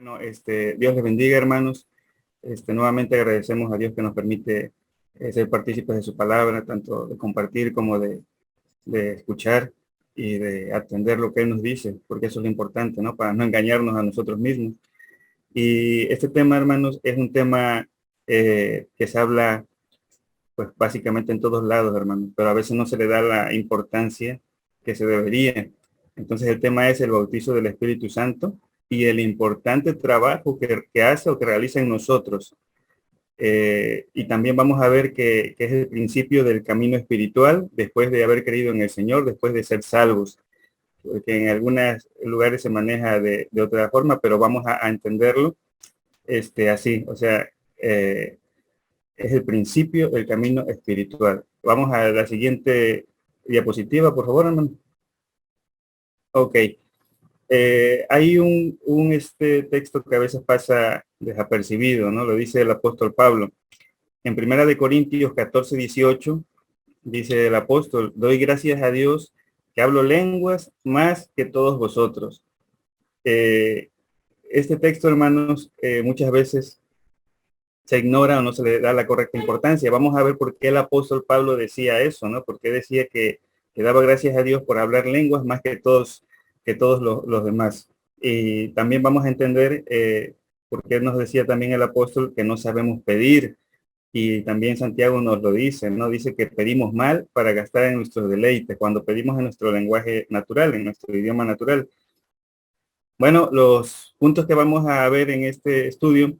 Bueno, Dios les bendiga, hermanos. Nuevamente agradecemos a Dios que nos permite ser partícipes de su palabra, tanto de compartir como de escuchar y de atender lo que Él nos dice, porque eso es lo importante, ¿no? Para no engañarnos a nosotros mismos. Y este tema, hermanos, es un tema que se habla, pues, básicamente en todos lados, hermanos, pero a veces no se le da la importancia que se debería. Entonces, el tema es el bautizo del Espíritu Santo y el importante trabajo que hace o que realiza en nosotros. Y también vamos a ver que es el principio del camino espiritual después de haber creído en el Señor, después de ser salvos, porque en algunos lugares se maneja de otra forma, pero vamos a entenderlo así, o sea, es el principio del camino espiritual. Vamos a la siguiente diapositiva, por favor, hermano. Ok. Hay un texto que a veces pasa desapercibido, ¿no? Lo dice el apóstol Pablo. En Primera de Corintios 14:18, dice el apóstol: doy gracias a Dios que hablo lenguas más que todos vosotros. Este texto, hermanos, muchas veces se ignora o no se le da la correcta importancia. Vamos a ver por qué el apóstol Pablo decía eso, ¿no? Porque decía que daba gracias a Dios por hablar lenguas más que todos los demás. Y también vamos a entender por qué nos decía también el apóstol que no sabemos pedir. Y también Santiago nos lo dice, ¿no? Dice que pedimos mal para gastar en nuestros deleites, cuando pedimos en nuestro lenguaje natural, en nuestro idioma natural. Bueno, los puntos que vamos a ver en este estudio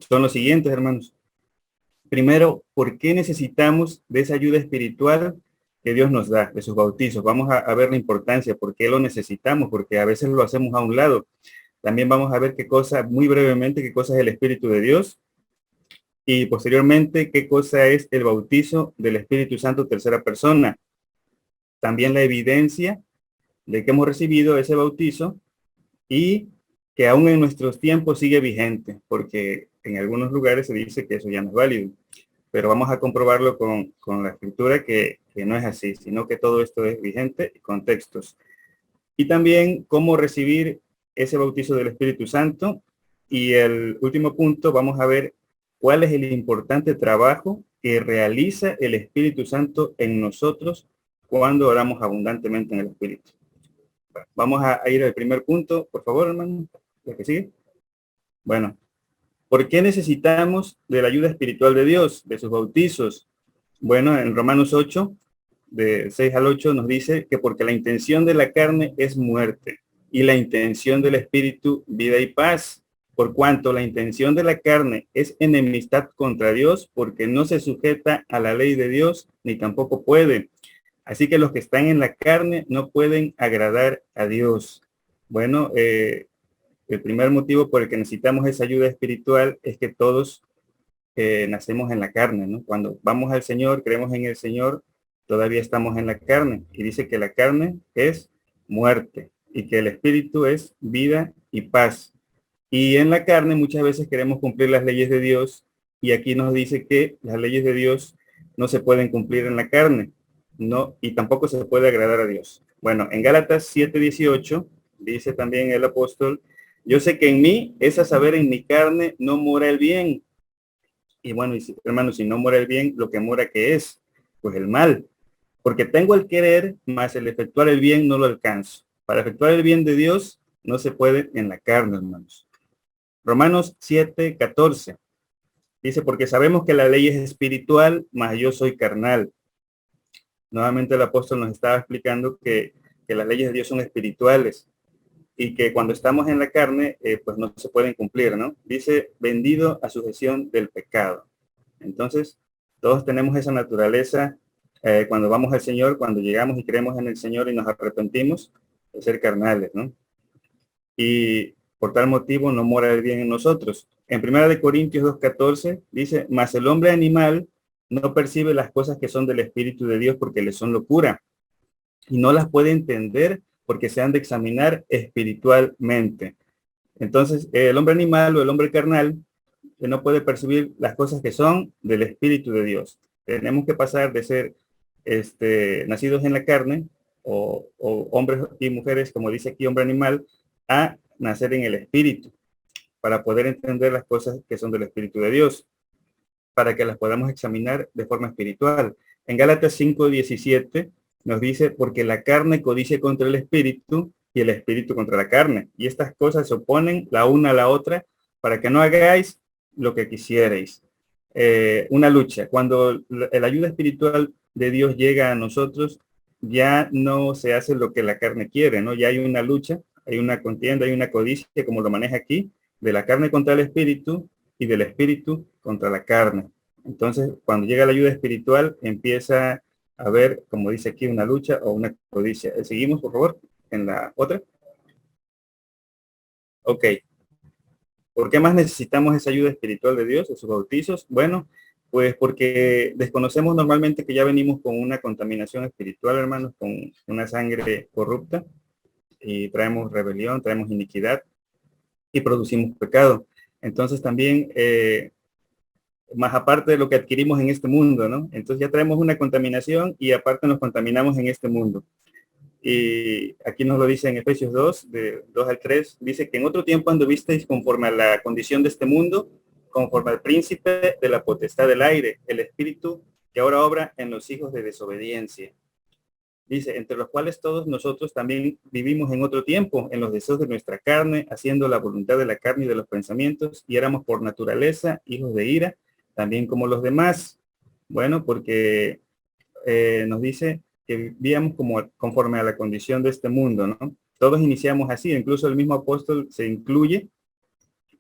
son los siguientes, hermanos. Primero, ¿por qué necesitamos de esa ayuda espiritual que Dios nos da, de sus bautizos? Vamos a ver la importancia, por qué lo necesitamos, porque a veces lo hacemos a un lado. También vamos a ver muy brevemente, qué cosa es el Espíritu de Dios y posteriormente qué cosa es el bautizo del Espíritu Santo tercera persona. También la evidencia de que hemos recibido ese bautizo y que aún en nuestros tiempos sigue vigente, porque en algunos lugares se dice que eso ya no es válido. Pero vamos a comprobarlo con la escritura que no es así, sino que todo esto es vigente y con textos. Y también cómo recibir ese bautizo del Espíritu Santo. Y el último punto, vamos a ver cuál es el importante trabajo que realiza el Espíritu Santo en nosotros cuando oramos abundantemente en el Espíritu. Vamos a ir al primer punto, por favor, hermano. ¿La que sigue? Bueno, ¿por qué necesitamos de la ayuda espiritual de Dios, de sus bautizos? Bueno, en Romanos 8, de 6 al 8, nos dice que porque la intención de la carne es muerte y la intención del espíritu vida y paz. Por cuanto la intención de la carne es enemistad contra Dios, porque no se sujeta a la ley de Dios, ni tampoco puede. Así que los que están en la carne no pueden agradar a Dios. Bueno, el primer motivo por el que necesitamos esa ayuda espiritual es que todos nacemos en la carne, ¿no? Cuando vamos al Señor, creemos en el Señor, todavía estamos en la carne. Y dice que la carne es muerte y que el espíritu es vida y paz. Y en la carne muchas veces queremos cumplir las leyes de Dios y aquí nos dice que las leyes de Dios no se pueden cumplir en la carne, no, y tampoco se puede agradar a Dios. Bueno, en Gálatas 7:18 dice también el apóstol: yo sé que en mí, es a saber, en mi carne no mora el bien. Y bueno, hermanos, si no mora el bien, lo que mora, ¿qué es? Pues el mal. Porque tengo el querer, más el efectuar el bien no lo alcanzo. Para efectuar el bien de Dios no se puede en la carne, hermanos. Romanos 7:14 dice: porque sabemos que la ley es espiritual, mas yo soy carnal. Nuevamente el apóstol nos estaba explicando que las leyes de Dios son espirituales y que cuando estamos en la carne, pues no se pueden cumplir, ¿no? Dice: vendido a sujeción del pecado. Entonces, todos tenemos esa naturaleza cuando vamos al Señor, cuando llegamos y creemos en el Señor y nos arrepentimos, de ser carnales, ¿no? Y por tal motivo no mora el bien en nosotros. En 1 Corintios 2:14 dice: mas el hombre animal no percibe las cosas que son del Espíritu de Dios porque le son locura y no las puede entender porque se han de examinar espiritualmente. Entonces, el hombre animal o el hombre carnal que no puede percibir las cosas que son del Espíritu de Dios. Tenemos que pasar de ser nacidos en la carne o hombres y mujeres, como dice aquí, hombre animal, a nacer en el Espíritu. para poder entender las cosas que son del Espíritu de Dios, para que las podamos examinar de forma espiritual. En Gálatas 5:17 nos dice, porque la carne codicia contra el Espíritu y el Espíritu contra la carne. Y estas cosas se oponen la una a la otra para que no hagáis lo que quisierais. Una lucha. Cuando la ayuda espiritual de Dios llega a nosotros, ya no se hace lo que la carne quiere, ¿no? Ya hay una lucha, hay una contienda, hay una codicia, como lo maneja aquí, de la carne contra el espíritu y del espíritu contra la carne. Entonces, cuando llega la ayuda espiritual, empieza a haber, como dice aquí, una lucha o una codicia. Seguimos, por favor, en la otra. Ok. ¿Por qué más necesitamos esa ayuda espiritual de Dios, esos bautizos? Bueno, pues porque desconocemos normalmente que ya venimos con una contaminación espiritual, hermanos, con una sangre corrupta, y traemos rebelión, traemos iniquidad y producimos pecado. Entonces también, más aparte de lo que adquirimos en este mundo, ¿no? Entonces ya traemos una contaminación y aparte nos contaminamos en este mundo. Y aquí nos lo dice en Efesios 2, de 2 al 3, dice que en otro tiempo anduvisteis conforme a la condición de este mundo, conforme al príncipe de la potestad del aire, el espíritu que ahora obra en los hijos de desobediencia. Dice, entre los cuales todos nosotros también vivimos en otro tiempo, en los deseos de nuestra carne, haciendo la voluntad de la carne y de los pensamientos, y éramos por naturaleza hijos de ira, también como los demás. Bueno, porque nos dice que vivíamos como conforme a la condición de este mundo, ¿no? Todos iniciamos así, incluso el mismo apóstol se incluye,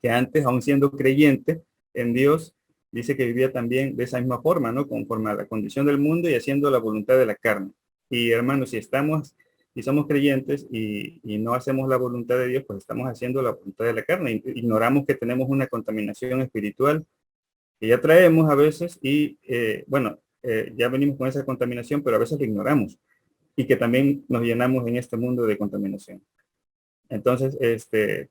que antes, aún siendo creyente en Dios, dice que vivía también de esa misma forma, ¿no? Conforme a la condición del mundo y haciendo la voluntad de la carne. Y hermanos, si estamos y somos creyentes y no hacemos la voluntad de Dios, pues estamos haciendo la voluntad de la carne. Ignoramos que tenemos una contaminación espiritual que ya traemos a veces y, ya venimos con esa contaminación, pero a veces la ignoramos y que también nos llenamos en este mundo de contaminación. Entonces,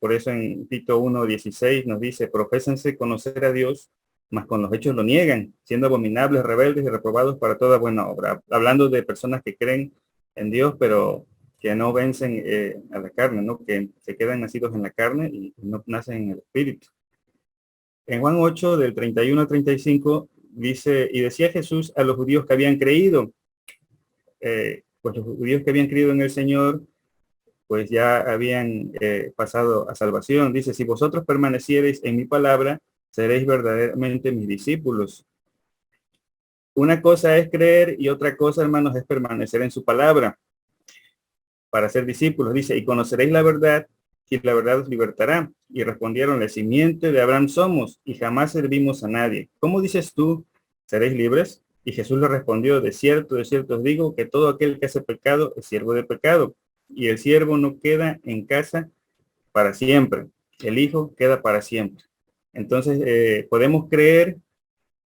por eso en Tito 1:16 nos dice, profésense conocer a Dios, mas con los hechos lo niegan, siendo abominables, rebeldes y reprobados para toda buena obra. Hablando de personas que creen en Dios, pero que no vencen a la carne, ¿no? Que se quedan nacidos en la carne y no nacen en el espíritu. En Juan 8, del 31 al 35, dice, y decía Jesús a los judíos que habían creído, pues los judíos que habían creído en el Señor, pues ya habían pasado a salvación. Dice, si vosotros permaneciereis en mi palabra, seréis verdaderamente mis discípulos. Una cosa es creer y otra cosa, hermanos, es permanecer en su palabra para ser discípulos. Dice, y conoceréis la verdad y la verdad os libertará. Y respondieron, la simiente de Abraham somos y jamás servimos a nadie. ¿Cómo dices tú, seréis libres? Y Jesús le respondió, de cierto os digo que todo aquel que hace pecado es siervo de pecado. Y el siervo no queda en casa para siempre. El hijo queda para siempre. Entonces, podemos creer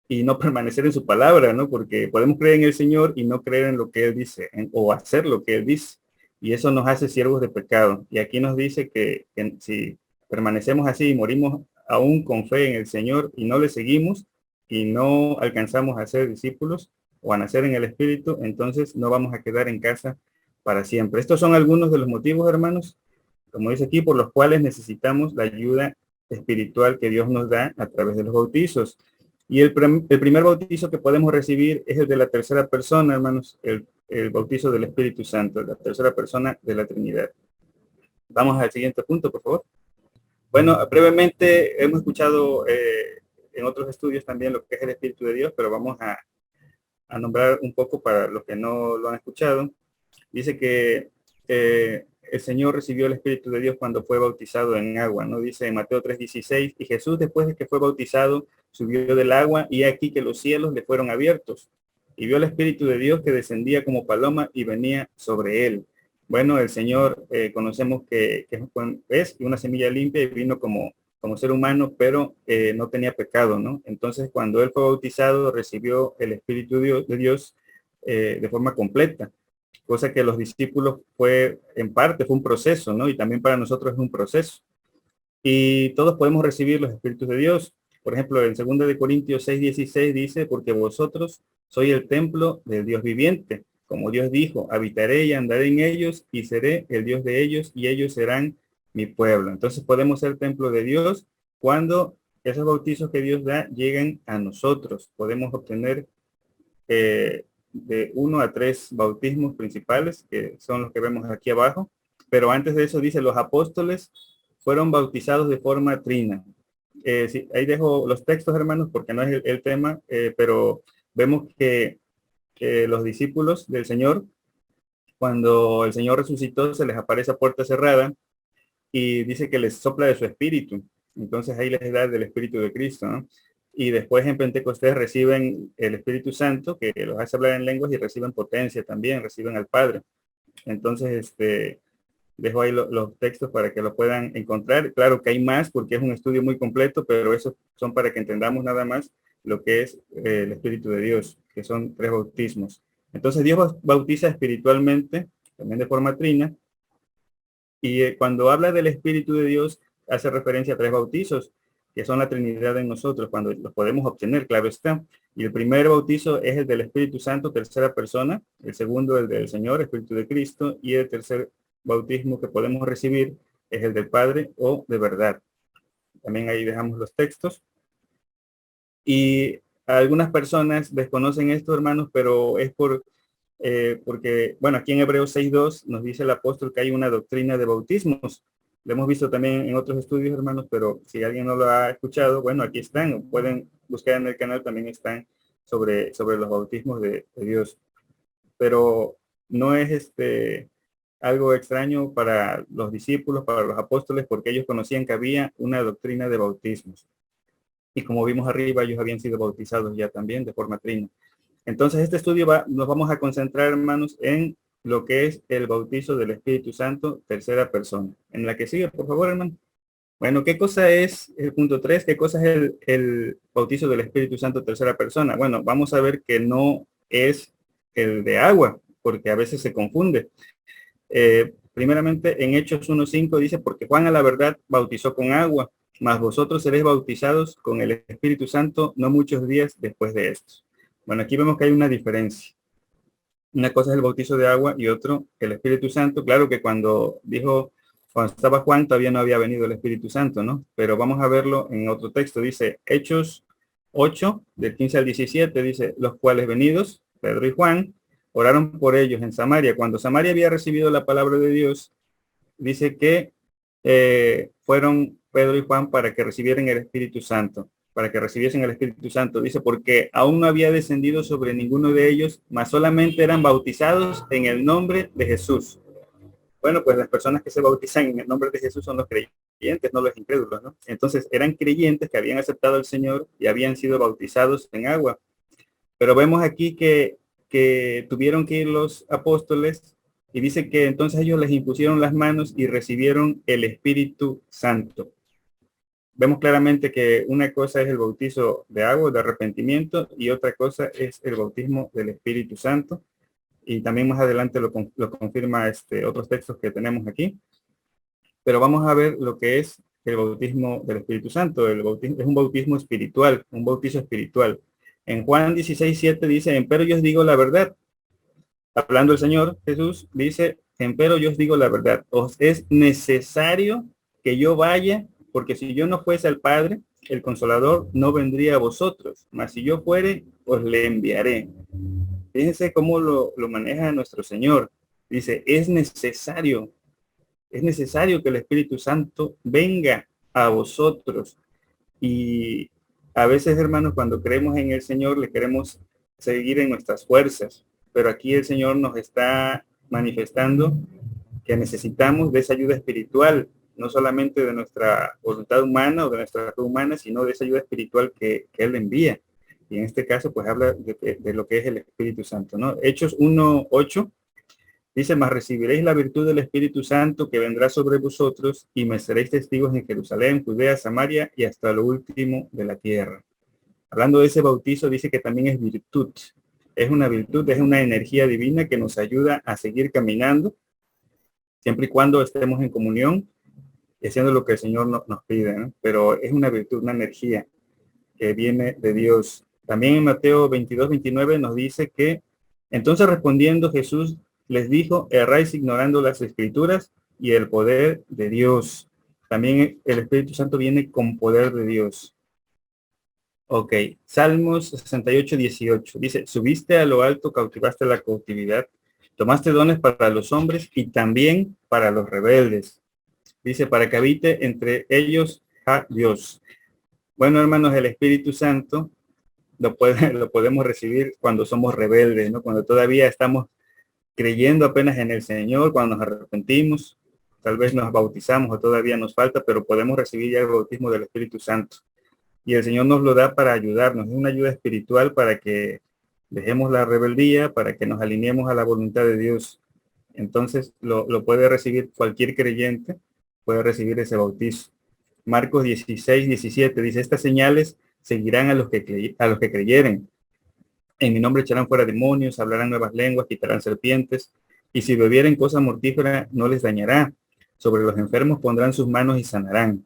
y no permanecer en su palabra, ¿no? Porque podemos creer en el Señor y no creer en lo que Él dice o hacer lo que Él dice. Y eso nos hace siervos de pecado. Y aquí nos dice que si permanecemos así y morimos aún con fe en el Señor y no le seguimos y no alcanzamos a ser discípulos o a nacer en el Espíritu, entonces no vamos a quedar en casa para siempre. Estos son algunos de los motivos, hermanos, como dice aquí, por los cuales necesitamos la ayuda espiritual que Dios nos da a través de los bautizos. Y el primer bautizo que podemos recibir es el de la tercera persona, hermanos, el bautizo del Espíritu Santo, la tercera persona de la Trinidad. Vamos al siguiente punto, por favor. Bueno, brevemente hemos escuchado en otros estudios también lo que es el Espíritu de Dios, pero vamos a nombrar un poco para los que no lo han escuchado. Dice que el Señor recibió el Espíritu de Dios cuando fue bautizado en agua, ¿no? Dice en Mateo 3:16, y Jesús después de que fue bautizado subió del agua y aquí que los cielos le fueron abiertos y vio el Espíritu de Dios que descendía como paloma y venía sobre él. Bueno, el Señor conocemos que es una semilla limpia y vino como ser humano, pero no tenía pecado, ¿no? Entonces cuando él fue bautizado recibió el Espíritu de Dios de forma completa, cosa que los discípulos en parte fue un proceso, ¿no? Y también para nosotros es un proceso. Y todos podemos recibir los Espíritus de Dios. Por ejemplo, en 2 de Corintios 6:16 dice, porque vosotros sois el templo del Dios viviente. Como Dios dijo, habitaré y andaré en ellos y seré el Dios de ellos y ellos serán mi pueblo. Entonces podemos ser templo de Dios cuando esos bautizos que Dios da lleguen a nosotros. Podemos obtener de 1 a 3 bautismos principales, que son los que vemos aquí abajo. Pero antes de eso dice, los apóstoles fueron bautizados de forma trina. Sí, ahí dejo los textos, hermanos, porque no es el tema, pero vemos que los discípulos del Señor, cuando el Señor resucitó, se les aparece a puerta cerrada y dice que les sopla de su espíritu. Entonces ahí les da del Espíritu de Cristo, ¿no? Y después en Pentecostés reciben el Espíritu Santo, que los hace hablar en lenguas, y reciben potencia también, reciben al Padre. Entonces, dejo ahí los textos para que lo puedan encontrar. Claro que hay más porque es un estudio muy completo, pero esos son para que entendamos nada más lo que es el Espíritu de Dios, que son 3 bautismos. Entonces Dios bautiza espiritualmente, también de forma trina, y cuando habla del Espíritu de Dios, hace referencia a 3 bautizos, que son la Trinidad en nosotros, cuando los podemos obtener, claro está. Y el primer bautizo es el del Espíritu Santo, tercera persona. El segundo, el del Señor, Espíritu de Cristo. Y el tercer bautismo que podemos recibir es el del Padre o de verdad. También ahí dejamos los textos. Y algunas personas desconocen esto, hermanos, pero es porque, bueno, aquí en Hebreos 6.2 nos dice el apóstol que hay una doctrina de bautismos. Lo hemos visto también en otros estudios, hermanos, pero si alguien no lo ha escuchado, bueno, aquí están. Pueden buscar en el canal, también están sobre los bautismos de Dios. Pero no es algo extraño para los discípulos, para los apóstoles, porque ellos conocían que había una doctrina de bautismos. Y como vimos arriba, ellos habían sido bautizados ya también de forma trina. Entonces, este estudio nos vamos a concentrar, hermanos, en lo que es el bautizo del Espíritu Santo, tercera persona. En la que sigue, por favor, hermano. Bueno, ¿qué cosa es el punto 3? ¿Qué cosa es el bautizo del Espíritu Santo, tercera persona? Bueno, vamos a ver que no es el de agua, porque a veces se confunde. Primeramente, en Hechos 1.5 dice, porque Juan a la verdad bautizó con agua, mas vosotros seréis bautizados con el Espíritu Santo no muchos días después de esto. Bueno, aquí vemos que hay una diferencia. Una cosa es el bautizo de agua y otro el Espíritu Santo. Claro que cuando estaba Juan todavía no había venido el Espíritu Santo, ¿no? Pero vamos a verlo en otro texto. Dice Hechos 8, del 15 al 17, dice, los cuales venidos, Pedro y Juan, oraron por ellos en Samaria. Cuando Samaria había recibido la palabra de Dios, dice que fueron Pedro y Juan para que recibieran el Espíritu Santo, para que recibiesen el Espíritu Santo. Dice, porque aún no había descendido sobre ninguno de ellos, mas solamente eran bautizados en el nombre de Jesús. Bueno, pues las personas que se bautizan en el nombre de Jesús son los creyentes, no los incrédulos, ¿no? Entonces eran creyentes que habían aceptado al Señor y habían sido bautizados en agua. Pero vemos aquí que tuvieron que ir los apóstoles y dice que entonces ellos les impusieron las manos y recibieron el Espíritu Santo. Vemos claramente que una cosa es el bautizo de agua, de arrepentimiento, y otra cosa es el bautismo del Espíritu Santo. Y también más adelante lo confirma otros textos que tenemos aquí. Pero vamos a ver lo que es el bautismo del Espíritu Santo. El bautismo es un bautismo espiritual, un bautizo espiritual. En Juan 16.7 dice, empero yo os digo la verdad. Hablando el Señor Jesús, dice, empero yo os digo la verdad. Os es necesario que yo vaya, porque si yo no fuese al Padre, el Consolador no vendría a vosotros. Mas si yo fuere, os le enviaré. Fíjense cómo lo maneja nuestro Señor. Dice, es necesario que el Espíritu Santo venga a vosotros. Y a veces, hermanos, cuando creemos en el Señor, le queremos seguir en nuestras fuerzas. Pero aquí el Señor nos está manifestando que necesitamos de esa ayuda espiritual, no solamente de nuestra voluntad humana o de nuestra fe humana, sino de esa ayuda espiritual que Él envía. Y en este caso, pues habla de lo que es el Espíritu Santo, ¿no? Hechos 1:8 dice, mas recibiréis la virtud del Espíritu Santo que vendrá sobre vosotros y me seréis testigos en Jerusalén, Judea, Samaria y hasta lo último de la tierra. Hablando de ese bautizo, dice que también es virtud. Es una virtud, es una energía divina que nos ayuda a seguir caminando, siempre y cuando estemos en comunión, haciendo lo que el Señor nos pide, ¿no? Pero es una virtud, una energía que viene de Dios. También en Mateo 22:29 nos dice que, entonces respondiendo Jesús les dijo, erráis ignorando las Escrituras y el poder de Dios. También el Espíritu Santo viene con poder de Dios. Ok, Salmos 68, 18. Dice, subiste a lo alto, cautivaste la cautividad, tomaste dones para los hombres y también para los rebeldes. Dice, para que habite entre ellos a Dios. Bueno, hermanos, el Espíritu Santo lo podemos recibir cuando somos rebeldes, ¿no? Cuando todavía estamos creyendo apenas en el Señor, cuando nos arrepentimos, tal vez nos bautizamos o todavía nos falta, pero podemos recibir ya el bautismo del Espíritu Santo. Y el Señor nos lo da para ayudarnos, es una ayuda espiritual para que dejemos la rebeldía, para que nos alineemos a la voluntad de Dios. Entonces lo puede recibir cualquier creyente, puede recibir ese bautizo. Marcos 16, 17 dice, estas señales seguirán a los que creyeren. En mi nombre echarán fuera demonios, hablarán nuevas lenguas, quitarán serpientes, y si bebieren cosa mortífera no les dañará. Sobre los enfermos pondrán sus manos y sanarán.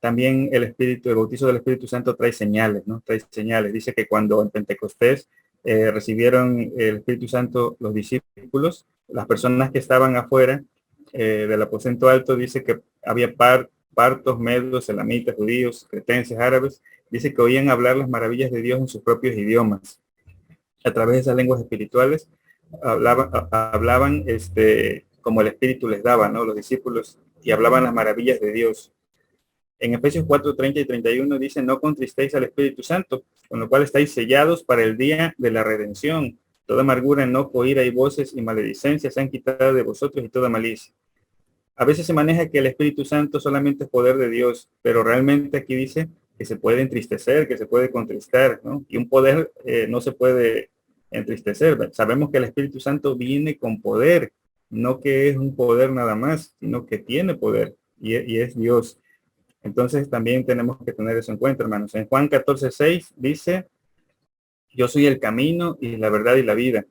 También el bautizo del Espíritu Santo trae señales, ¿no? Trae señales. Dice que cuando en Pentecostés recibieron el Espíritu Santo los discípulos, las personas que estaban afuera del aposento alto, dice que había partos, medos, elamitas, judíos, cretenses, árabes. Dice que oían hablar las maravillas de Dios en sus propios idiomas. A través de esas lenguas espirituales hablaban como el Espíritu les daba, ¿no? Los discípulos, y hablaban las maravillas de Dios. En Efesios 4, 30 y 31 dice, no contristéis al Espíritu Santo, con lo cual estáis sellados para el día de la redención. Toda amargura, enojo, ira y voces y maledicencias se han quitado de vosotros y toda malicia. A veces se maneja que el Espíritu Santo solamente es poder de Dios, pero realmente aquí dice que se puede entristecer, que se puede contristar, ¿no? Y un poder no se puede entristecer. Sabemos que el Espíritu Santo viene con poder, no que es un poder nada más, sino que tiene poder y es Dios. Entonces también tenemos que tener eso en cuenta, hermanos. En Juan 14, 6 dice, yo soy el camino y la verdad y la vida,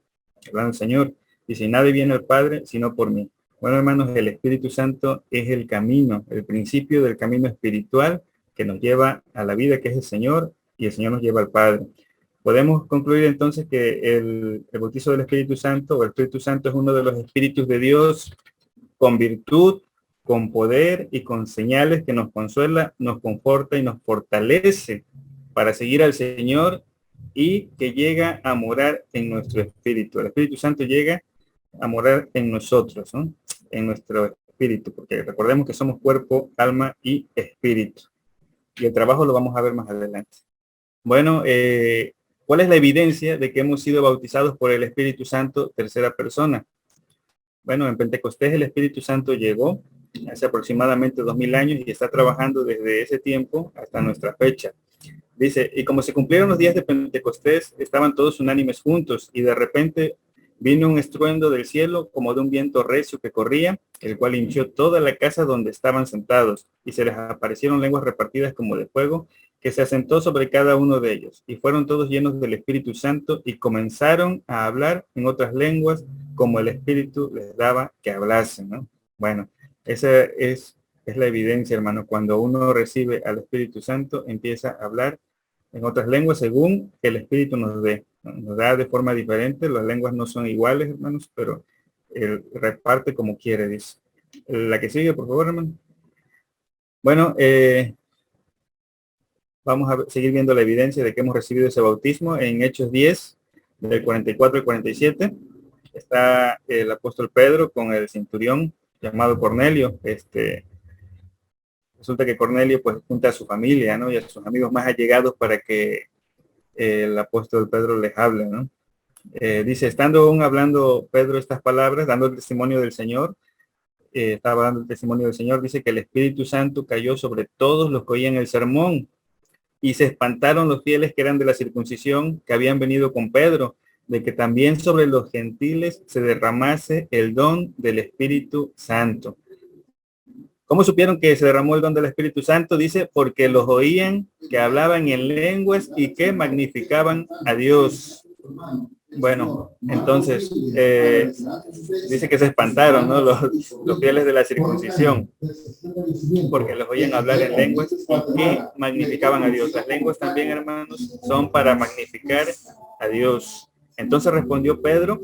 hablando el Señor, y si nadie viene al Padre, sino por mí. Bueno, hermanos, el Espíritu Santo es el camino, el principio del camino espiritual que nos lleva a la vida, que es el Señor, y el Señor nos lleva al Padre. Podemos concluir entonces que el bautizo del Espíritu Santo, o el Espíritu Santo, es uno de los espíritus de Dios con virtud, con poder y con señales que nos consuela, nos conforta y nos fortalece para seguir al Señor y que llega a morar en nuestro espíritu. El Espíritu Santo llega a morar en nosotros, ¿no? En nuestro espíritu, porque recordemos que somos cuerpo, alma y espíritu. Y el trabajo lo vamos a ver más adelante. Bueno, ¿cuál es la evidencia de que hemos sido bautizados por el Espíritu Santo tercera persona? Bueno, en Pentecostés el Espíritu Santo llegó hace aproximadamente 2000 años y está trabajando desde ese tiempo hasta nuestra fecha. Dice, y como se cumplieron los días de Pentecostés, estaban todos unánimes juntos y de repente vino un estruendo del cielo como de un viento recio que corría, el cual hinchió toda la casa donde estaban sentados y se les aparecieron lenguas repartidas como de fuego que se asentó sobre cada uno de ellos y fueron todos llenos del Espíritu Santo y comenzaron a hablar en otras lenguas como el Espíritu les daba que hablasen, ¿no? Bueno, esa es la evidencia, hermano. Cuando uno recibe al Espíritu Santo, empieza a hablar en otras lenguas según el Espíritu nos dé. Nos da de forma diferente. Las lenguas no son iguales, hermanos, pero él reparte como quiere, dice. La que sigue, por favor, hermano. Bueno, vamos a seguir viendo la evidencia de que hemos recibido ese bautismo en Hechos 10, del 44 al 47. Está el apóstol Pedro con el centurión llamado Cornelio. Resulta que Cornelio pues junta a su familia, ¿no? Y a sus amigos más allegados para que el apóstol Pedro les hable, ¿no? Dice, estando aún hablando Pedro estas palabras, dando el testimonio del Señor, estaba dando el testimonio del Señor, dice que el Espíritu Santo cayó sobre todos los que oían el sermón y se espantaron los fieles que eran de la circuncisión, que habían venido con Pedro, de que también sobre los gentiles se derramase el don del Espíritu Santo. ¿Cómo supieron que se derramó el don del Espíritu Santo? Dice, porque los oían que hablaban en lenguas y que magnificaban a Dios. Bueno, entonces, dice que se espantaron, ¿no? Los fieles de la circuncisión, porque los oían hablar en lenguas y que magnificaban a Dios. Las lenguas también, hermanos, son para magnificar a Dios. Entonces respondió Pedro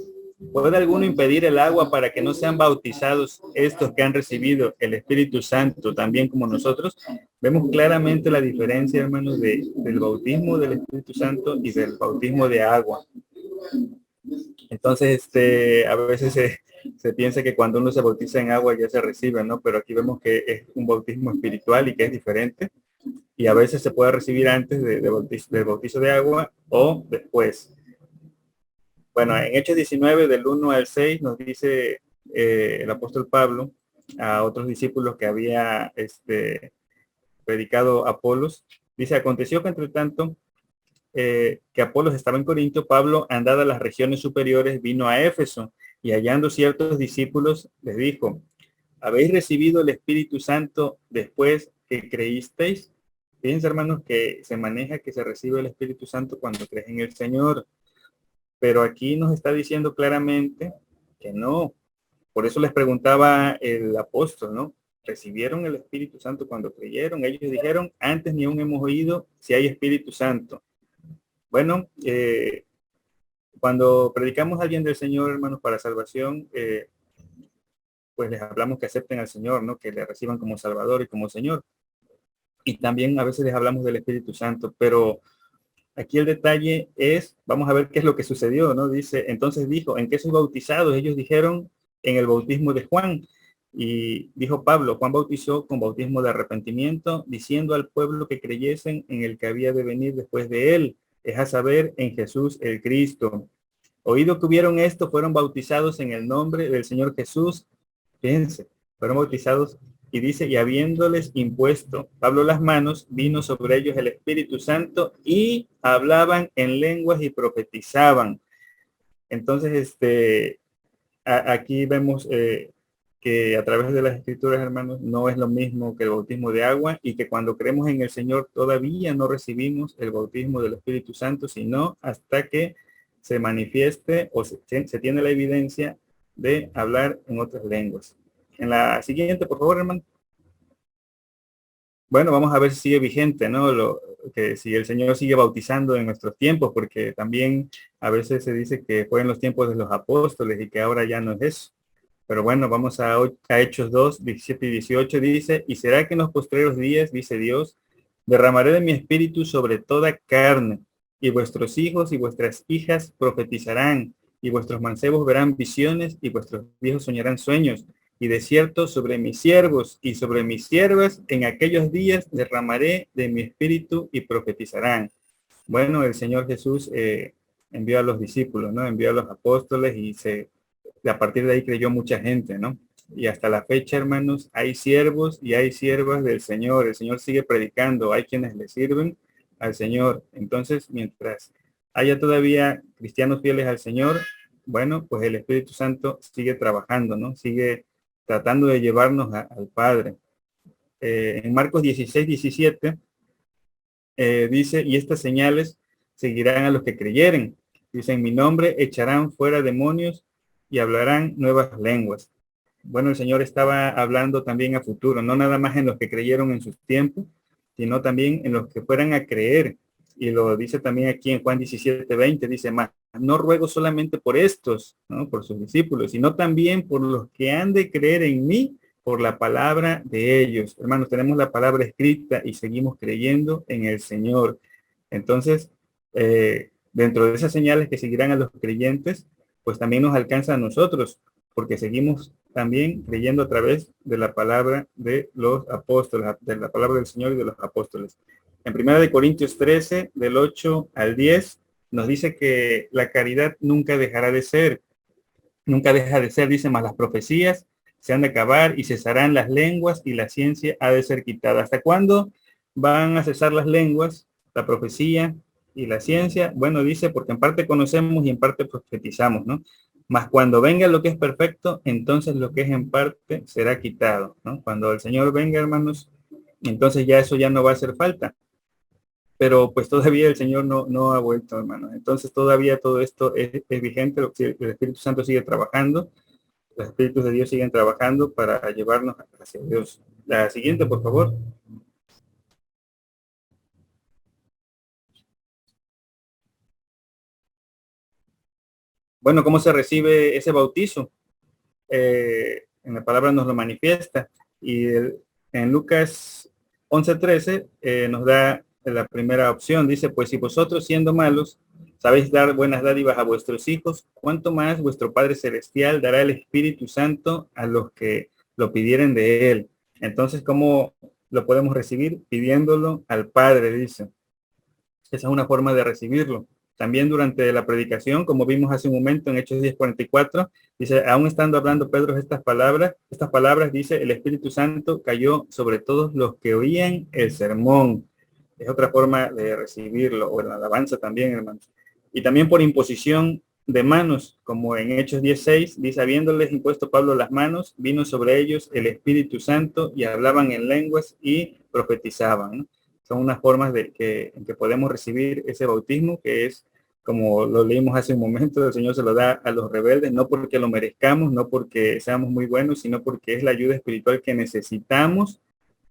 ¿Puede alguno impedir el agua para que no sean bautizados estos que han recibido el Espíritu Santo también como nosotros? Vemos claramente la diferencia, hermanos, del bautismo del Espíritu Santo y del bautismo de agua. Entonces, a veces se piensa que cuando uno se bautiza en agua ya se recibe, ¿no? Pero aquí vemos que es un bautismo espiritual y que es diferente. Y a veces se puede recibir antes del bautizo de agua o después. Bueno, en Hechos 19, del 1 al 6, nos dice el apóstol Pablo a otros discípulos que había predicado Apolos. Dice, aconteció que entre tanto que Apolos estaba en Corinto, Pablo, andada a las regiones superiores, vino a Éfeso y hallando ciertos discípulos, les dijo, ¿habéis recibido el Espíritu Santo después que creísteis? Fíjense, hermanos, que se maneja que se recibe el Espíritu Santo cuando crees en el Señor. Pero aquí nos está diciendo claramente que no. Por eso les preguntaba el apóstol, ¿no? ¿Recibieron el Espíritu Santo cuando creyeron? Ellos dijeron, antes ni aún hemos oído si hay Espíritu Santo. Bueno, cuando predicamos a alguien del Señor, hermanos, para salvación, pues les hablamos que acepten al Señor, ¿no? Que le reciban como Salvador y como Señor. Y también a veces les hablamos del Espíritu Santo, pero aquí el detalle es, vamos a ver qué es lo que sucedió, ¿no? Dice, entonces dijo, ¿en qué sois bautizados? Ellos dijeron, en el bautismo de Juan. Y dijo Pablo, Juan bautizó con bautismo de arrepentimiento, diciendo al pueblo que creyesen en el que había de venir después de él, es a saber, en Jesús el Cristo. Oído que hubieron esto, fueron bautizados en el nombre del Señor Jesús. Fíjense, fueron bautizados y dice, y habiéndoles impuesto Pablo las manos, vino sobre ellos el Espíritu Santo y hablaban en lenguas y profetizaban. Entonces, aquí vemos que a través de las escrituras, hermanos, no es lo mismo que el bautismo de agua y que cuando creemos en el Señor todavía no recibimos el bautismo del Espíritu Santo, sino hasta que se manifieste o se tiene la evidencia de hablar en otras lenguas. En la siguiente, por favor, hermano. Bueno, vamos a ver si sigue vigente, ¿no? Que si el Señor sigue bautizando en nuestros tiempos, porque también a veces se dice que fue en los tiempos de los apóstoles y que ahora ya no es eso. Pero bueno, vamos a Hechos 2, 17 y 18, dice, y será que en los postreros días, dice Dios, derramaré de mi espíritu sobre toda carne, y vuestros hijos y vuestras hijas profetizarán, y vuestros mancebos verán visiones, y vuestros viejos soñarán sueños, y de cierto sobre mis siervos y sobre mis siervas en aquellos días derramaré de mi espíritu y profetizarán. Bueno, el Señor Jesús envió a los discípulos, ¿no? Envió a los apóstoles y a partir de ahí creyó mucha gente, ¿no? Y hasta la fecha, hermanos, hay siervos y hay siervas del Señor. El Señor sigue predicando, hay quienes le sirven al Señor. Entonces, mientras haya todavía cristianos fieles al Señor, bueno, pues el Espíritu Santo sigue trabajando, ¿no? Sigue tratando de llevarnos al Padre. En Marcos 16, 17, dice, y estas señales seguirán a los que creyeren. Dice, en mi nombre echarán fuera demonios y hablarán nuevas lenguas. Bueno, el Señor estaba hablando también a futuro, no nada más en los que creyeron en sus tiempos, sino también en los que fueran a creer. Y lo dice también aquí en Juan 17, 20, dice, más, no ruego solamente por estos, ¿no? Por sus discípulos, sino también por los que han de creer en mí por la palabra de ellos. Hermanos, tenemos la palabra escrita y seguimos creyendo en el Señor. Entonces, dentro de esas señales que seguirán a los creyentes, pues también nos alcanza a nosotros, porque seguimos también creyendo a través de la palabra de los apóstoles, de la palabra del Señor y de los apóstoles. En 1 Corintios 13, del 8 al 10, nos dice que la caridad nunca dejará de ser, nunca deja de ser, dice, más las profecías se han de acabar y cesarán las lenguas y la ciencia ha de ser quitada. ¿Hasta cuándo van a cesar las lenguas, la profecía y la ciencia? Bueno, dice, porque en parte conocemos y en parte profetizamos, ¿no? Mas cuando venga lo que es perfecto, entonces lo que es en parte será quitado, ¿no? Cuando el Señor venga, hermanos, entonces ya eso ya no va a hacer falta. Pero pues todavía el Señor no ha vuelto, hermanos. Entonces todavía todo esto es vigente, el Espíritu Santo sigue trabajando, los Espíritus de Dios siguen trabajando para llevarnos hacia Dios. La siguiente, por favor. Bueno, ¿cómo se recibe ese bautizo? En la palabra nos lo manifiesta. Y en Lucas 11:13 nos da la primera opción. Dice, pues si vosotros siendo malos sabéis dar buenas dádivas a vuestros hijos, ¿cuánto más vuestro Padre Celestial dará el Espíritu Santo a los que lo pidieren de él? Entonces, ¿cómo lo podemos recibir? Pidiéndolo al Padre, dice. Esa es una forma de recibirlo. También durante la predicación, como vimos hace un momento en Hechos 10:44, dice, aún estando hablando Pedro estas palabras, dice, el Espíritu Santo cayó sobre todos los que oían el sermón. Es otra forma de recibirlo, o en la alabanza también, hermanos. Y también por imposición de manos, como en Hechos 10:6, dice, habiéndoles impuesto Pablo las manos, vino sobre ellos el Espíritu Santo y hablaban en lenguas y profetizaban, ¿no? Son unas formas en que podemos recibir ese bautismo, que es, como lo leímos hace un momento, el Señor se lo da a los rebeldes, no porque lo merezcamos, no porque seamos muy buenos, sino porque es la ayuda espiritual que necesitamos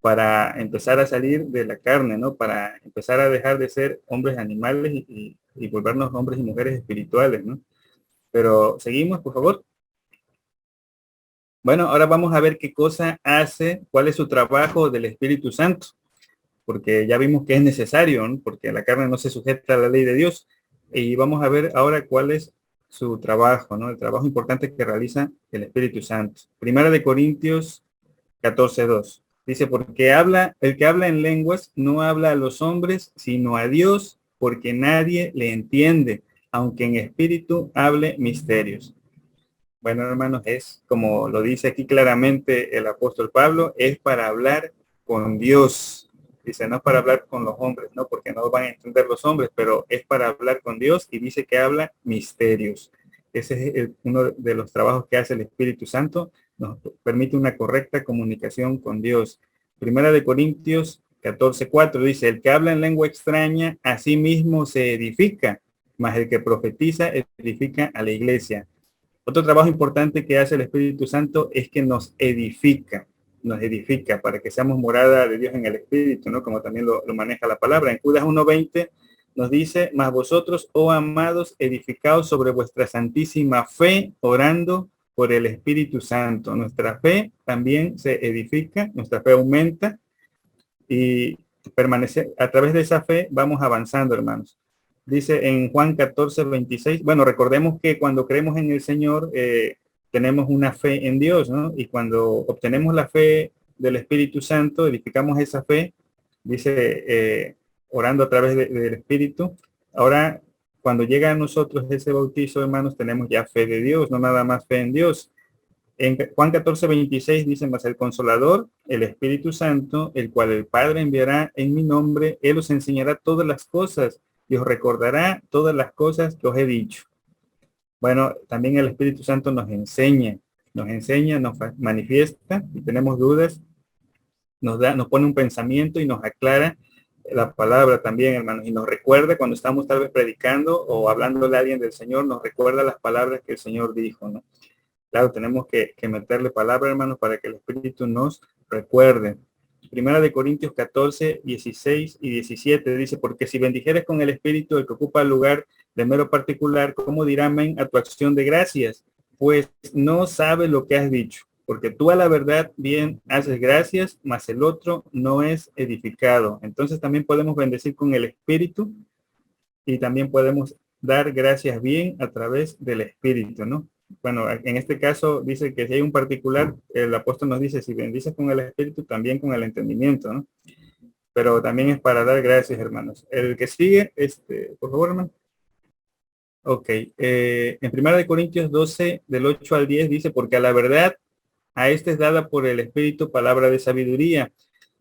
para empezar a salir de la carne, ¿no? Para empezar a dejar de ser hombres animales y volvernos hombres y mujeres espirituales, ¿no? Pero seguimos, por favor. Bueno, ahora vamos a ver qué cosa hace, cuál es su trabajo del Espíritu Santo, porque ya vimos que es necesario, ¿no? Porque la carne no se sujeta a la ley de Dios. Y vamos a ver ahora cuál es su trabajo, ¿no? El trabajo importante que realiza el Espíritu Santo. Primera de Corintios 14:2. Dice, porque el que habla en lenguas no habla a los hombres, sino a Dios, porque nadie le entiende, aunque en espíritu hable misterios. Bueno, hermanos, es como lo dice aquí claramente el apóstol Pablo, es para hablar con Dios. Dice, no es para hablar con los hombres, ¿no? Porque no van a entender los hombres, pero es para hablar con Dios y dice que habla misterios. Ese es uno de los trabajos que hace el Espíritu Santo, nos permite una correcta comunicación con Dios. Primera de Corintios 14:4 dice, el que habla en lengua extraña, a sí mismo se edifica, mas el que profetiza edifica a la iglesia. Otro trabajo importante que hace el Espíritu Santo es que nos edifica para que seamos morada de Dios en el Espíritu, ¿no? Como también lo maneja la palabra. En Judas 1:20 nos dice, mas vosotros, oh amados, edificados sobre vuestra santísima fe, orando por el Espíritu Santo. Nuestra fe también se edifica, nuestra fe aumenta y permanece, a través de esa fe vamos avanzando, hermanos. Dice en Juan 14:26, bueno, recordemos que cuando creemos en el Señor, tenemos una fe en Dios, ¿no? Y cuando obtenemos la fe del Espíritu Santo, edificamos esa fe, dice, orando a través del Espíritu. Ahora, cuando llega a nosotros ese bautizo, hermanos, tenemos ya fe de Dios, no nada más fe en Dios. En Juan 14:26 dice, mas el Consolador, el Espíritu Santo, el cual el Padre enviará en mi nombre, Él os enseñará todas las cosas y os recordará todas las cosas que os he dicho. Bueno, también el Espíritu Santo nos enseña, nos manifiesta, y tenemos dudas, nos pone un pensamiento y nos aclara la palabra también, hermanos, y nos recuerda cuando estamos tal vez predicando o hablándole a alguien del Señor, nos recuerda las palabras que el Señor dijo, ¿no? Claro, tenemos que meterle palabra, hermanos, para que el Espíritu nos recuerde. Primera de Corintios 14:16 y 17 dice, porque si bendijeres con el Espíritu el que ocupa el lugar de mero particular, ¿cómo dirá amén a tu acción de gracias? Pues no sabe lo que has dicho, porque tú a la verdad bien haces gracias, mas el otro no es edificado. Entonces también podemos bendecir con el Espíritu y también podemos dar gracias bien a través del Espíritu, ¿no? Bueno, en este caso dice que si hay un particular, el apóstol nos dice, si bendices con el Espíritu, también con el entendimiento, ¿no? Pero también es para dar gracias, hermanos. El que sigue, por favor, hermano. Ok, en 1 Corintios 12, del 8 al 10, dice, porque a la verdad, a este es dada por el Espíritu palabra de sabiduría,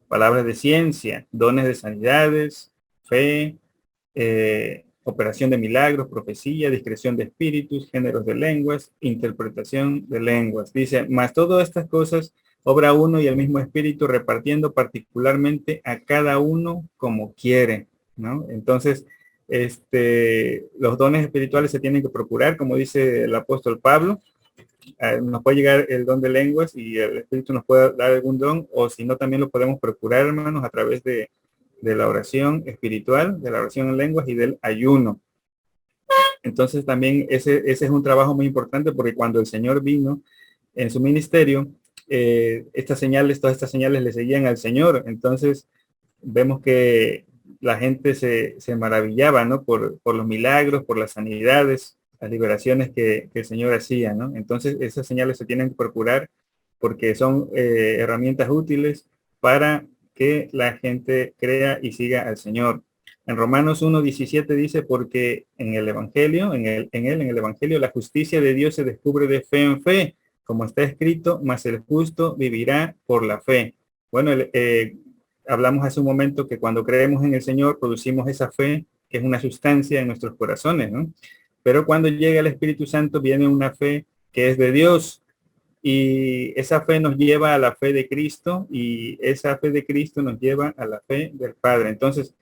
palabras de ciencia, dones de sanidades, fe, operación de milagros, profecía, discreción de espíritus, géneros de lenguas, interpretación de lenguas. Dice, más todas estas cosas obra uno y el mismo espíritu repartiendo particularmente a cada uno como quiere, ¿no? Entonces, los dones espirituales se tienen que procurar, como dice el apóstol Pablo. Nos puede llegar el don de lenguas y el espíritu nos puede dar algún don, o si no, también lo podemos procurar, hermanos, a través de la oración espiritual, de la oración en lenguas y del ayuno. Entonces también ese es un trabajo muy importante, porque cuando el Señor vino en su ministerio, todas estas señales le seguían al Señor. Entonces vemos que la gente se maravillaba, ¿no? Por los milagros, por las sanidades, las liberaciones que el Señor hacía, ¿no? Entonces esas señales se tienen que procurar porque son herramientas útiles para que la gente crea y siga al Señor. En Romanos 1:17 dice, porque en el Evangelio, en el Evangelio, la justicia de Dios se descubre de fe en fe, como está escrito, mas el justo vivirá por la fe. Bueno, hablamos hace un momento que cuando creemos en el Señor, producimos esa fe, que es una sustancia en nuestros corazones, ¿no? Pero cuando llega el Espíritu Santo, viene una fe que es de Dios, y esa fe nos lleva a la fe de Cristo, y esa fe de Cristo nos lleva a la fe del Padre. Entonces,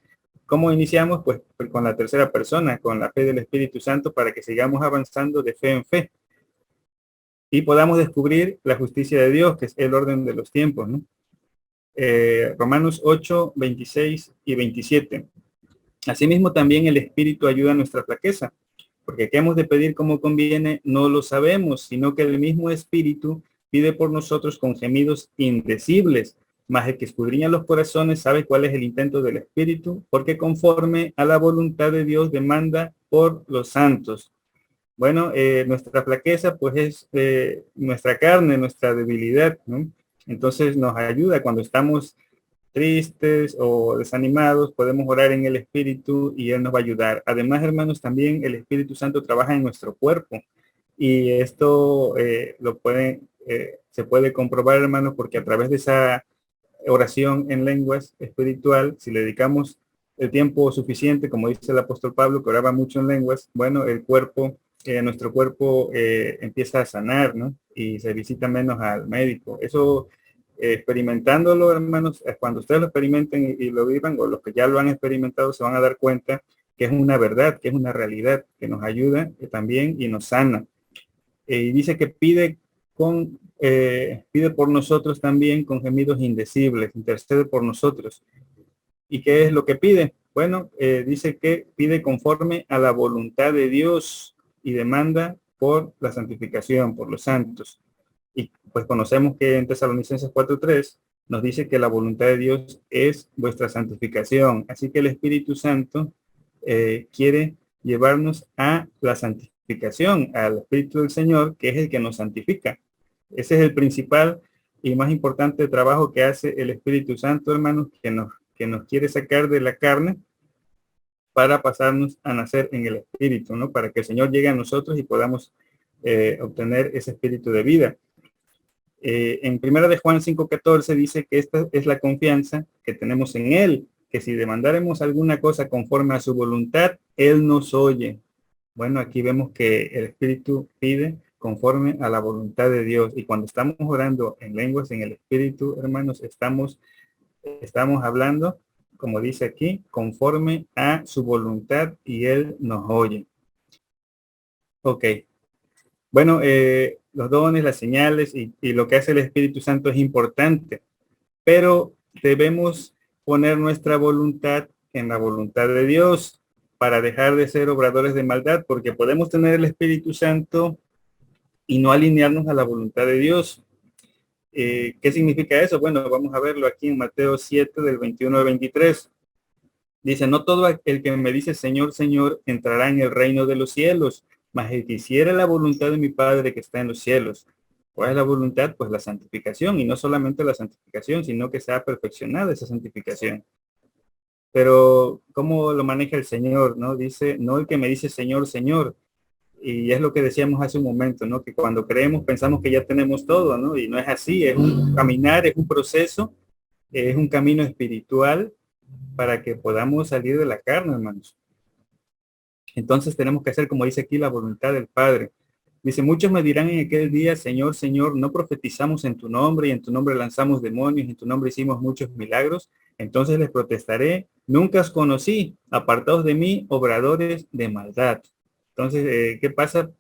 ¿cómo iniciamos? Pues con la tercera persona, con la fe del Espíritu Santo, para que sigamos avanzando de fe en fe y podamos descubrir la justicia de Dios, que es el orden de los tiempos, ¿no? Romanos 8:26 y 27. Asimismo, también el Espíritu ayuda a nuestra flaqueza, porque qué hemos de pedir como conviene, no lo sabemos, sino que el mismo Espíritu pide por nosotros con gemidos indecibles. Mas el que escudriña los corazones sabe cuál es el intento del Espíritu, porque conforme a la voluntad de Dios demanda por los santos. Bueno, nuestra flaqueza pues es nuestra carne, nuestra debilidad, ¿no? Entonces nos ayuda cuando estamos tristes o desanimados, podemos orar en el Espíritu y Él nos va a ayudar. Además, hermanos, también el Espíritu Santo trabaja en nuestro cuerpo, y esto se puede comprobar, hermanos, porque a través de esa oración en lenguas espiritual, si le dedicamos el tiempo suficiente, como dice el apóstol Pablo, que oraba mucho en lenguas, bueno, nuestro cuerpo empieza a sanar, ¿no? Y se visita menos al médico. Eso, experimentándolo, hermanos, cuando ustedes lo experimenten y lo vivan, o los que ya lo han experimentado, se van a dar cuenta que es una verdad, que es una realidad, que nos ayuda también y nos sana. Y dice que pide por nosotros también con gemidos indecibles, intercede por nosotros. ¿Y qué es lo que pide? Bueno, dice que pide conforme a la voluntad de Dios y demanda por la santificación, por los santos. Y pues conocemos que en Tesalonicenses 4:3 nos dice que la voluntad de Dios es vuestra santificación. Así que el Espíritu Santo quiere llevarnos a la santificación, al Espíritu del Señor, que es el que nos santifica. Ese es el principal y más importante trabajo que hace el Espíritu Santo, hermanos, que nos quiere sacar de la carne para pasarnos a nacer en el Espíritu, ¿no? Para que el Señor llegue a nosotros y podamos obtener ese espíritu de vida. En primera de Juan 5:14 dice que esta es la confianza que tenemos en Él, que si demandáremos alguna cosa conforme a su voluntad, Él nos oye. Bueno, aquí vemos que el Espíritu pide conforme a la voluntad de Dios. Y cuando estamos orando en lenguas en el Espíritu, hermanos, estamos hablando, como dice aquí, conforme a su voluntad, y Él nos oye. Ok. Bueno, los dones, las señales y lo que hace el Espíritu Santo es importante, pero debemos poner nuestra voluntad en la voluntad de Dios para dejar de ser obradores de maldad, porque podemos tener el Espíritu Santo y no alinearnos a la voluntad de Dios. ¿Qué significa eso? Bueno, vamos a verlo aquí en Mateo 7, del 21 al 23. Dice, no todo el que me dice Señor, Señor, entrará en el reino de los cielos, mas el que hiciera la voluntad de mi Padre que está en los cielos. ¿Cuál es la voluntad? Pues la santificación, y no solamente la santificación, sino que sea perfeccionada esa santificación. Pero ¿cómo lo maneja el Señor? ¿No? Dice, no el que me dice Señor, Señor. Y es lo que decíamos hace un momento, ¿no? Que cuando creemos pensamos que ya tenemos todo, ¿no? Y no es así, es un caminar, es un proceso, es un camino espiritual para que podamos salir de la carne, hermanos. Entonces tenemos que hacer, como dice aquí, la voluntad del Padre. Dice, muchos me dirán en aquel día, Señor, Señor, ¿no profetizamos en tu nombre y en tu nombre lanzamos demonios y en tu nombre hicimos muchos milagros? Entonces les protestaré, nunca os conocí, apartados de mí, obradores de maldad. Entonces, ¿qué pasa?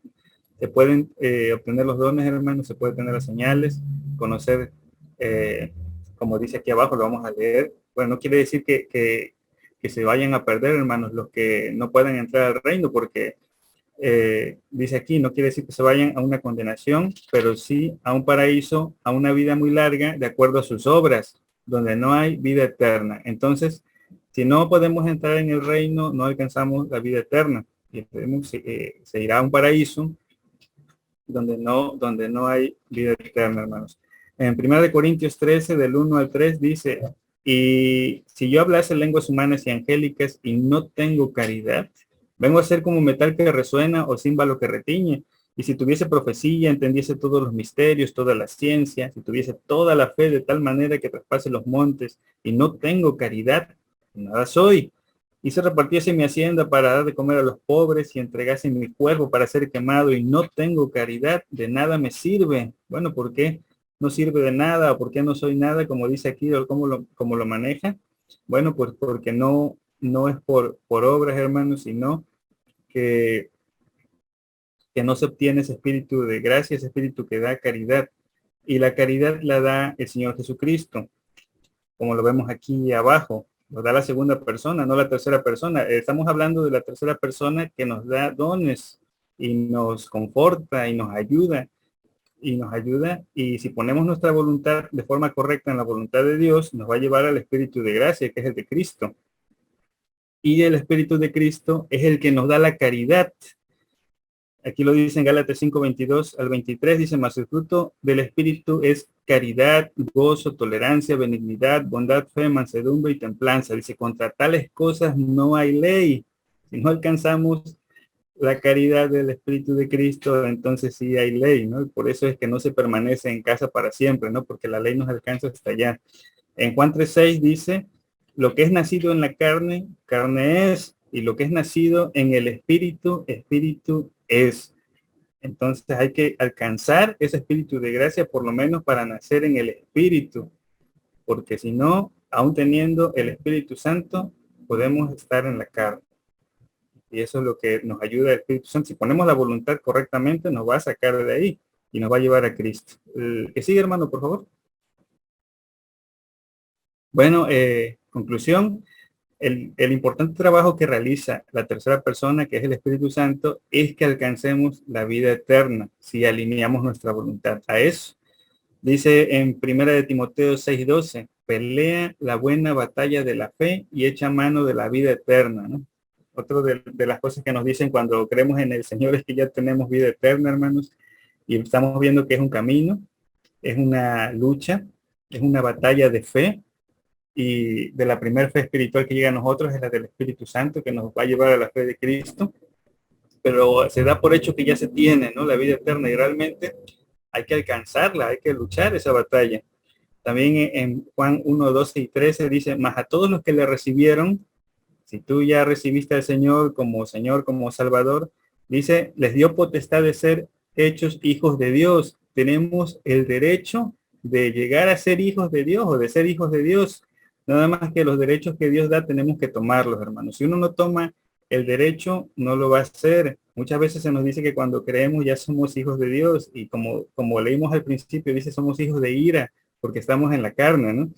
Se pueden obtener los dones, hermanos, se pueden tener las señales, conocer, como dice aquí abajo, lo vamos a leer. Bueno, no quiere decir que se vayan a perder, hermanos, los que no puedan entrar al reino, porque dice aquí, no quiere decir que se vayan a una condenación, pero sí a un paraíso, a una vida muy larga, de acuerdo a sus obras, donde no hay vida eterna. Entonces, si no podemos entrar en el reino, no alcanzamos la vida eterna. Y se irá a un paraíso donde no hay vida eterna, hermanos. En 1 Corintios 13, del 1 al 3, dice, y si yo hablase lenguas humanas y angélicas y no tengo caridad, vengo a ser como metal que resuena o címbalo que retiñe. Y si tuviese profecía, entendiese todos los misterios, toda la ciencia, si tuviese toda la fe de tal manera que traspase los montes y no tengo caridad, nada soy. Y se repartiese mi hacienda para dar de comer a los pobres y entregase mi cuerpo para ser quemado y no tengo caridad, de nada me sirve. Bueno, ¿por qué no sirve de nada? ¿O por qué no soy nada? Como dice aquí, o cómo lo maneja. Bueno, pues porque no es por obras, hermanos, sino que, que no se obtiene ese espíritu de gracia, ese espíritu que da caridad. Y la caridad la da el Señor Jesucristo, como lo vemos aquí abajo. Nos da la segunda persona, no la tercera persona. Estamos hablando de la tercera persona que nos da dones y nos conforta y nos ayuda. Y si ponemos nuestra voluntad de forma correcta en la voluntad de Dios, nos va a llevar al Espíritu de gracia, que es el de Cristo. Y el Espíritu de Cristo es el que nos da la caridad. Aquí lo dice en Gálatas 5, 22 al 23, dice, mas el fruto del Espíritu es caridad, gozo, tolerancia, benignidad, bondad, fe, mansedumbre y templanza. Dice, contra tales cosas no hay ley. Si no alcanzamos la caridad del Espíritu de Cristo, entonces sí hay ley, ¿no? Y por eso es que no se permanece en casa para siempre, ¿no? Porque la ley nos alcanza hasta allá. En Juan 3:6 dice, lo que es nacido en la carne, carne es, y lo que es nacido en el Espíritu, Espíritu es. Entonces hay que alcanzar ese espíritu de gracia por lo menos para nacer en el Espíritu, porque si no, aún teniendo el Espíritu Santo, podemos estar en la carne. Y eso es lo que nos ayuda el Espíritu Santo. Si ponemos la voluntad correctamente, nos va a sacar de ahí y nos va a llevar a Cristo. ¿Que sigue, hermano, por favor? Bueno, conclusión. El importante trabajo que realiza la tercera persona, que es el Espíritu Santo, es que alcancemos la vida eterna si alineamos nuestra voluntad a eso. Dice en 1 de Timoteo 6:12, pelea la buena batalla de la fe y echa mano de la vida eterna, ¿no? Otro de las cosas que nos dicen cuando creemos en el Señor es que ya tenemos vida eterna, hermanos, y estamos viendo que es un camino, es una lucha, es una batalla de fe, y de la primera fe espiritual que llega a nosotros es la del Espíritu Santo, que nos va a llevar a la fe de Cristo, pero se da por hecho que ya se tiene, ¿no? La vida eterna, y realmente hay que alcanzarla, hay que luchar esa batalla. También en Juan 1, 12 y 13 dice, mas a todos los que le recibieron, si tú ya recibiste al Señor, como Salvador, dice, les dio potestad de ser hechos hijos de Dios. Tenemos el derecho de llegar a ser hijos de Dios o de ser hijos de Dios. Nada más que los derechos que Dios da tenemos que tomarlos, hermanos. Si uno no toma el derecho, no lo va a hacer. Muchas veces se nos dice que cuando creemos ya somos hijos de Dios, y como leímos al principio, dice somos hijos de ira porque estamos en la carne, ¿no?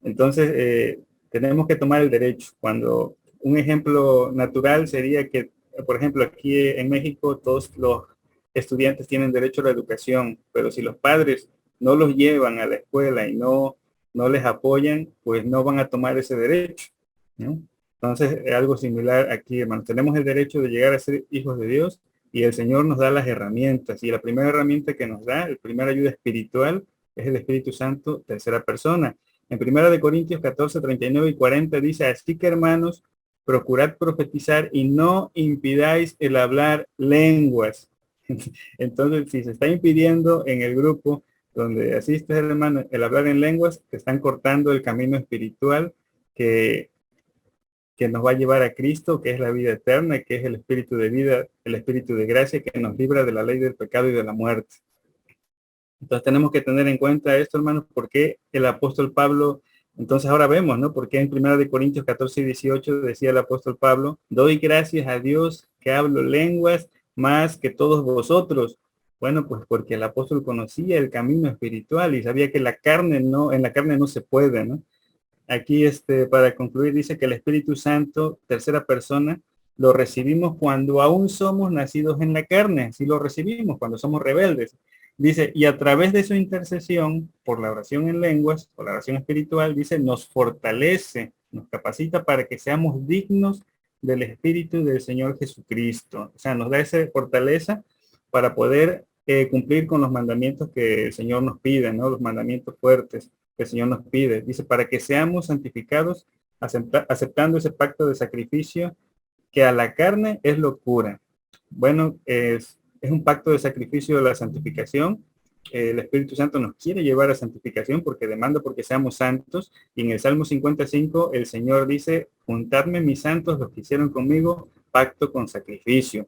Entonces, tenemos que tomar el derecho. Cuando un ejemplo natural sería que, por ejemplo, aquí en México todos los estudiantes tienen derecho a la educación, pero si los padres no los llevan a la escuela y no les apoyan, pues no van a tomar ese derecho, ¿no? Entonces, es algo similar aquí, hermanos. Tenemos el derecho de llegar a ser hijos de Dios, y el Señor nos da las herramientas. Y la primera herramienta que nos da, la primera ayuda espiritual, es el Espíritu Santo, tercera persona. En 1 Corintios 14, 39 y 40 dice, así que, hermanos, procurad profetizar y no impidáis el hablar lenguas. Entonces, si se está impidiendo en el grupo donde asistes, hermano, el hablar en lenguas, te están cortando el camino espiritual que nos va a llevar a Cristo, que es la vida eterna, que es el espíritu de vida, el espíritu de gracia, que nos libra de la ley del pecado y de la muerte. Entonces tenemos que tener en cuenta esto, hermanos, porque el apóstol Pablo, entonces ahora vemos, ¿no? Porque en 1 Corintios 14 y 18 decía el apóstol Pablo, doy gracias a Dios que hablo lenguas más que todos vosotros. Bueno, pues porque el apóstol conocía el camino espiritual y sabía que en la carne no se puede, ¿no? Aquí, para concluir, dice que el Espíritu Santo, tercera persona, lo recibimos cuando aún somos nacidos en la carne, sí lo recibimos cuando somos rebeldes. Dice, y a través de su intercesión, por la oración en lenguas, por la oración espiritual, dice, nos fortalece, nos capacita para que seamos dignos del Espíritu del Señor Jesucristo. O sea, nos da esa fortaleza para poder cumplir con los mandamientos que el Señor nos pide, ¿no? Los mandamientos fuertes que el Señor nos pide. Dice, para que seamos santificados aceptando ese pacto de sacrificio que a la carne es locura. Bueno, es un pacto de sacrificio de la santificación. El Espíritu Santo nos quiere llevar a santificación porque demanda porque seamos santos. Y en el Salmo 55 el Señor dice, juntadme mis santos, los que hicieron conmigo pacto con sacrificio.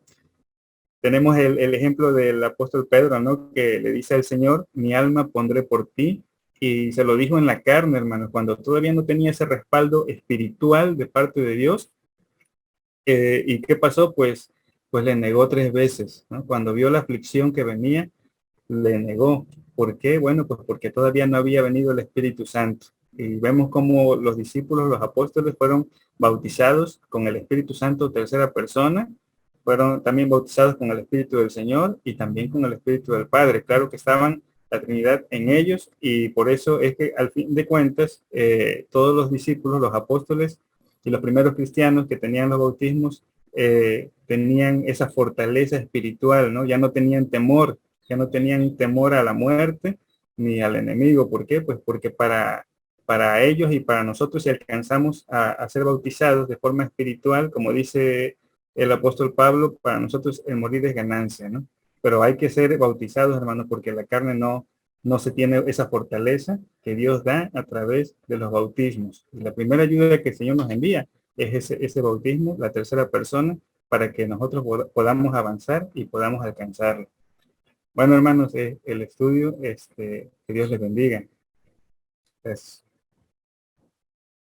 Tenemos el ejemplo del apóstol Pedro, ¿no? Que le dice al Señor, mi alma pondré por ti. Y se lo dijo en la carne, hermano, cuando todavía no tenía ese respaldo espiritual de parte de Dios. ¿Y qué pasó? Pues le negó 3 veces, ¿no? Cuando vio la aflicción que venía, le negó. ¿Por qué? Bueno, pues porque todavía no había venido el Espíritu Santo. Y vemos cómo los discípulos, los apóstoles, fueron bautizados con el Espíritu Santo tercera persona, fueron también bautizados con el Espíritu del Señor y también con el Espíritu del Padre. Claro que estaban la Trinidad en ellos y por eso es que al fin de cuentas todos los discípulos, los apóstoles y los primeros cristianos que tenían los bautismos tenían esa fortaleza espiritual, ¿no? Ya no tenían temor, ya no tenían temor a la muerte ni al enemigo. ¿Por qué? Pues porque para ellos y para nosotros, si alcanzamos a ser bautizados de forma espiritual, como dice el apóstol Pablo, para nosotros el morir es ganancia, ¿no? Pero hay que ser bautizados, hermanos, porque la carne no se tiene esa fortaleza que Dios da a través de los bautismos. Y la primera ayuda que el Señor nos envía es ese bautismo, la tercera persona, para que nosotros podamos avanzar y podamos alcanzarlo. Bueno, hermanos, el estudio, que Dios les bendiga. Gracias.